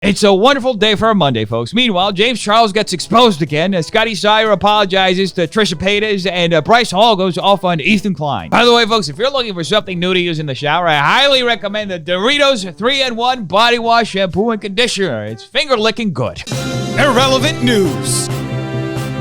It's a wonderful day for a Monday, folks. Meanwhile, James Charles gets exposed again. Scotty Sire apologizes to Trisha Paytas, and Bryce Hall goes off on Ethan Klein. By the way, folks, if you're looking for something new to use in the shower, I highly recommend the Doritos 3-in-1 Body Wash Shampoo and Conditioner. It's finger-licking good. Irrelevant news.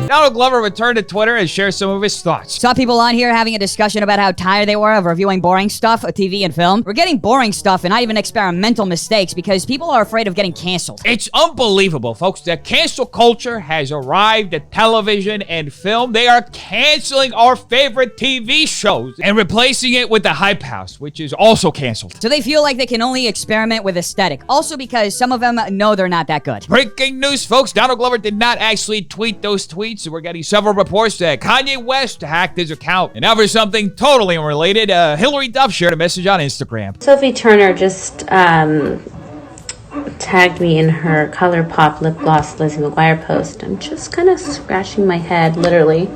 Donald Glover returned to Twitter and shared some of his thoughts. Saw people on here having a discussion about how tired they were of reviewing boring stuff, TV and film. We're getting boring stuff and not even experimental mistakes because people are afraid of getting canceled. It's unbelievable, folks. The cancel culture has arrived at television and film. They are canceling our favorite TV shows and replacing it with the Hype House, which is also canceled. So they feel like they can only experiment with aesthetic. Also because some of them know they're not that good. Breaking news, folks. Donald Glover did not actually tweet those tweets. So we're getting several reports that Kanye West hacked his account. And now for something totally unrelated, Hillary Duff shared a message on Instagram. Sophie Turner just tagged me in her ColourPop lip gloss Lizzie McGuire post. I'm just kind of scratching my head, literally.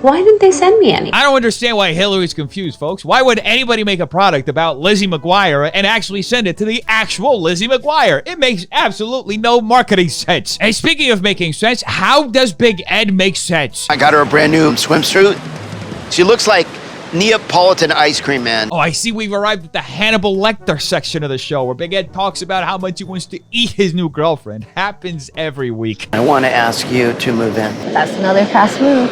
Why didn't they send me any? I don't understand why Hillary's confused, folks. Why would anybody make a product about Lizzie McGuire and actually send it to the actual Lizzie McGuire? It makes absolutely no marketing sense. And speaking of making sense, how does Big Ed make sense? I got her a brand new swimsuit. She looks like Neapolitan ice cream, man. Oh, I see we've arrived at the Hannibal Lecter section of the show where Big Ed talks about how much he wants to eat his new girlfriend. Happens every week. I want to ask you to move in. That's another fast move.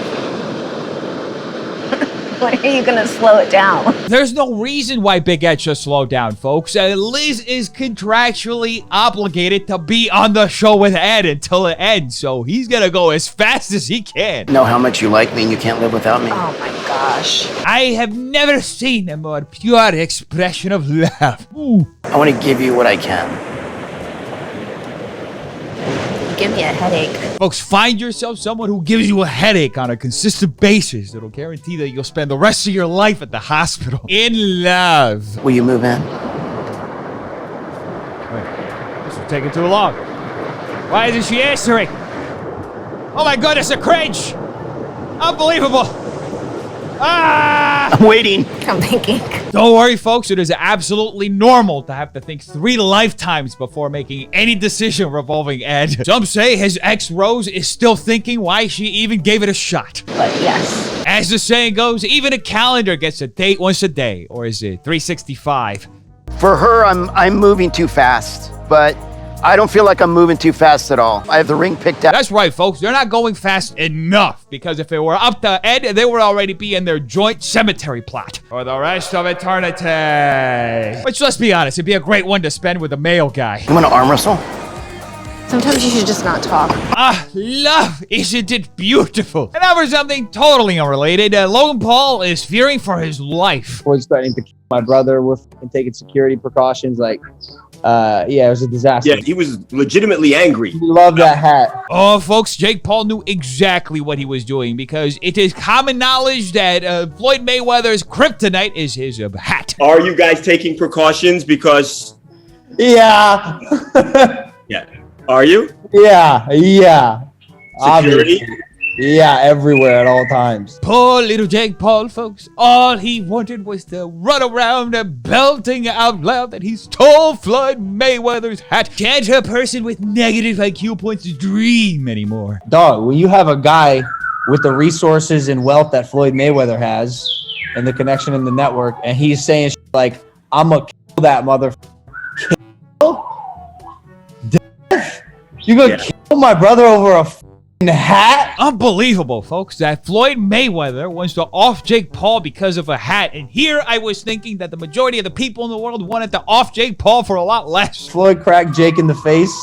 When are you gonna slow it down? There's no reason why Big Ed should slow down, folks. Liz is contractually obligated to be on the show with Ed until it ends, so he's gonna go as fast as he can. Know how much you like me and you can't live without me. Oh my gosh. I have never seen a more pure expression of love. Ooh. I want to give you what I can. Give me a headache. Folks, find yourself someone who gives you a headache on a consistent basis. It'll guarantee that you'll spend the rest of your life at the hospital. In love. Will you move in? Wait, this is taking too long. Why isn't she answering? Oh my goodness, a cringe! Unbelievable! Ah! I'm waiting. I'm thinking. Don't worry, folks. It is absolutely normal to have to think 3 lifetimes before making any decision revolving Ed. Some say his ex Rose is still thinking why she even gave it a shot. But yes. As the saying goes, even a calendar gets a date once a day. Or is it 365? For her, I'm moving too fast, but I don't feel like I'm moving too fast at all. I have the ring picked out. That's right, folks. They're not going fast enough because if it were up to Ed, they would already be in their joint cemetery plot for the rest of eternity. Which, let's be honest, it'd be a great one to spend with a male guy. You want to arm wrestle? Sometimes you should just not talk. Ah, love, isn't it beautiful? And now for something totally unrelated, Logan Paul is fearing for his life. Was threatening to kill my brother and taking security precautions. Yeah, it was a disaster. Yeah, he was legitimately angry. He loved that hat. Oh, folks, Jake Paul knew exactly what he was doing because it is common knowledge that Floyd Mayweather's kryptonite is his hat. Are you guys taking precautions? Because... Yeah. Yeah. Are you? Yeah. Security? Obviously. Yeah, everywhere at all times. Poor little Jake Paul, folks. All he wanted was to run around belting out loud that he stole Floyd Mayweather's hat. Can't a person with negative IQ points dream anymore? Dog, when you have a guy with the resources and wealth that Floyd Mayweather has and the connection in the network, and he's saying shit like, I'm gonna kill that motherfucker. You gonna kill my brother over a hat? Unbelievable, folks, that Floyd Mayweather wants to off Jake Paul because of a hat. And here I was thinking that the majority of the people in the world wanted to off Jake Paul for a lot less. Floyd cracked Jake in the face,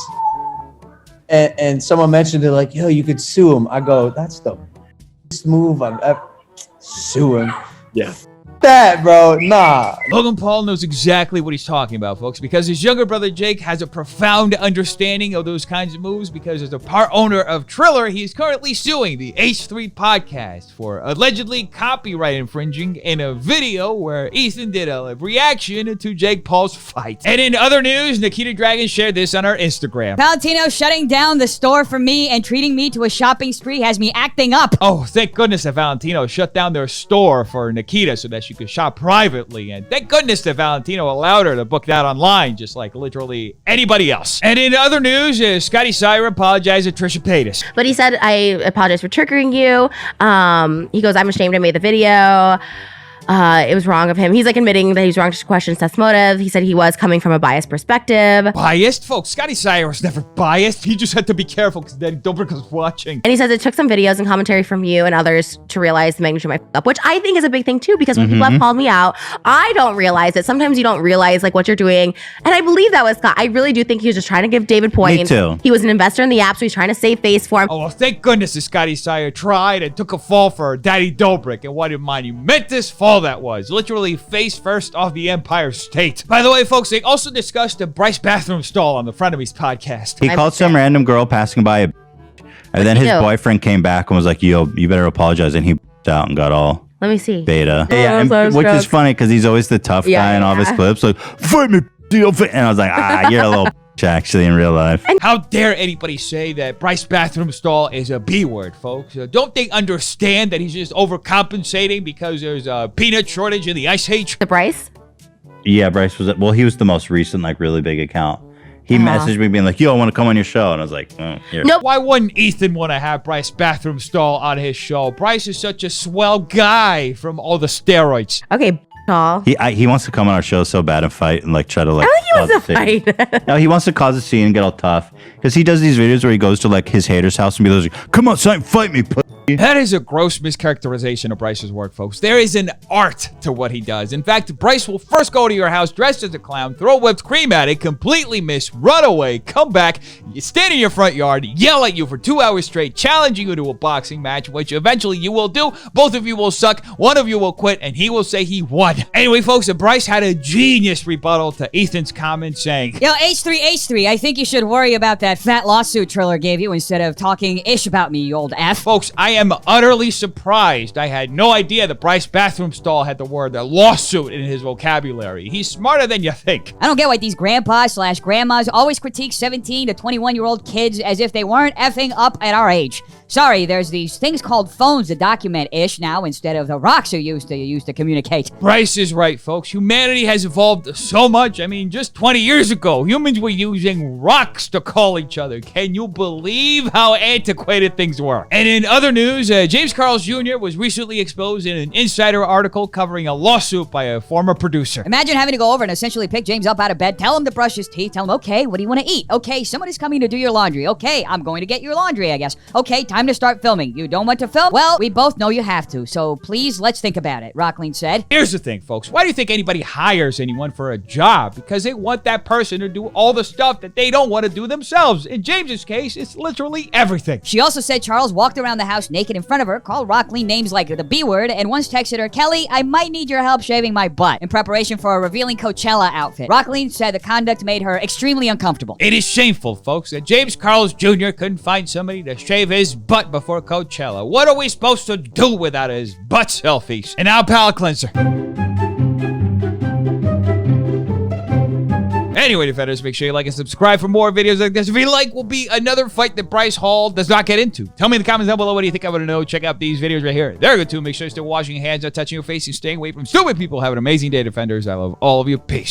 and someone mentioned it like, yo, you could sue him. I go, that's the best move I've ever... Sue him. Yeah. That, bro, nah. Logan Paul knows exactly what he's talking about, folks, because his younger brother Jake has a profound understanding of those kinds of moves because as a part owner of Triller, he is currently suing the H3 podcast for allegedly copyright infringing in a video where Ethan did a reaction to Jake Paul's fight. And in other news, Nikita Dragon shared this on her Instagram. Valentino shutting down the store for me and treating me to a shopping spree has me acting up. Oh, thank goodness that Valentino shut down their store for Nikita so that she she could shop privately. And thank goodness that Valentino allowed her to book that online, just like literally anybody else. And in other news, Scotty Sire apologized to Trisha Paytas. But he said, I apologize for triggering you. He goes, I'm ashamed I made the video. It was wrong of him. He's like admitting that he's wrong to question Seth's motive. He said he was coming from a biased perspective. Biased? Folks, Scotty Sire was never biased. He just had to be careful because Daddy Dobrik was watching. And he says it took some videos and commentary from you and others to realize the magnitude of my up, which I think is a big thing too, because when people have called me out, I don't realize it. Sometimes you don't realize like what you're doing. And I believe that was Scott. I really do think he was just trying to give David points. Me too. He was an investor in the app, so he's trying to save face for him. Oh, well, thank goodness that Scotty Sire tried and took a fall for Daddy Dobrik. And what a monumentous fall that was. Literally face first off the Empire State. By the way, folks, they also discussed the Bryce bathroom stall on the Frenemies podcast. He called some random girl passing by, and then his boyfriend came back and was like, "Yo, you better apologize." And he out and got all Let me see. beta. Which is funny because he's always the tough guy in all of his clips. Like, fight me, and I was like, you're a little actually in real life. How dare anybody say that Bryce bathroom stall is a B word, folks? Don't they understand that he's just overcompensating because there's a peanut shortage in the Ice Age? The Bryce? Yeah, Bryce was, he was the most recent, like, really big account. He messaged me being like, yo, I want to come on your show. And I was like, here. Nope. Why wouldn't Ethan want to have Bryce bathroom stall on his show? Bryce is such a swell guy from all the steroids. Okay, tall. He wants to come on our show so bad and fight and like try to like. I think he wants to fight. No, he wants to cause a scene and get all tough because he does these videos where he goes to like his hater's house and be like, "Come on, son, fight me." That is a gross mischaracterization of Bryce's work, folks. There is an art to what he does. In fact, Bryce will first go to your house dressed as a clown, throw whipped cream at it, completely miss, run away, come back, stand in your front yard, yell at you for 2 hours straight, challenging you to a boxing match, which eventually you will do. Both of you will suck, one of you will quit, and he will say he won. Anyway, folks, Bryce had a genius rebuttal to Ethan's comment saying, Yo, H3, I think you should worry about that fat lawsuit Triller gave you instead of talking ish about me, you old F. Folks, I am utterly surprised. I had no idea that Bryce bathroom stall had the word lawsuit in his vocabulary. He's smarter than you think. I don't get why these grandpas/grandmas always critique 17 to 21-year-old kids as if they weren't effing up at our age. Sorry, there's these things called phones to document ish now instead of the rocks you used to communicate. Bryce is right, folks. Humanity has evolved so much. I mean, just 20 years ago, humans were using rocks to call each other. Can you believe how antiquated things were? And in other news, James Carls Jr. was recently exposed in an Insider article covering a lawsuit by a former producer. Imagine having to go over and essentially pick James up out of bed, tell him to brush his teeth, tell him, okay, what do you want to eat? Okay, somebody's coming to do your laundry. Okay, I'm going to get your laundry, I guess. Okay, time to start filming. You don't want to film? Well, we both know you have to, so please, let's think about it, Rockline said. Here's the thing, folks. Why do you think anybody hires anyone for a job? Because they want that person to do all the stuff that they don't want to do themselves. In James's case, it's literally everything. She also said Charles walked around the house naked in front of her, called Rockline names like the B word, and once texted her, Kelly, I might need your help shaving my butt, in preparation for a revealing Coachella outfit. Rockline said the conduct made her extremely uncomfortable. It is shameful, folks, that James Carls Jr. couldn't find somebody to shave his butt before Coachella. What are we supposed to do without his butt selfies? And now, palate cleanser. Anyway, defenders, make sure you like and subscribe for more videos like this. If you like, will be another fight that Bryce Hall does not get into. Tell me in the comments down below what do you think I want to know. Check out these videos right here. They're good too. Make sure you're still washing your hands, not touching your face, and staying away from stupid people. Have an amazing day, defenders. I love all of you. Peace.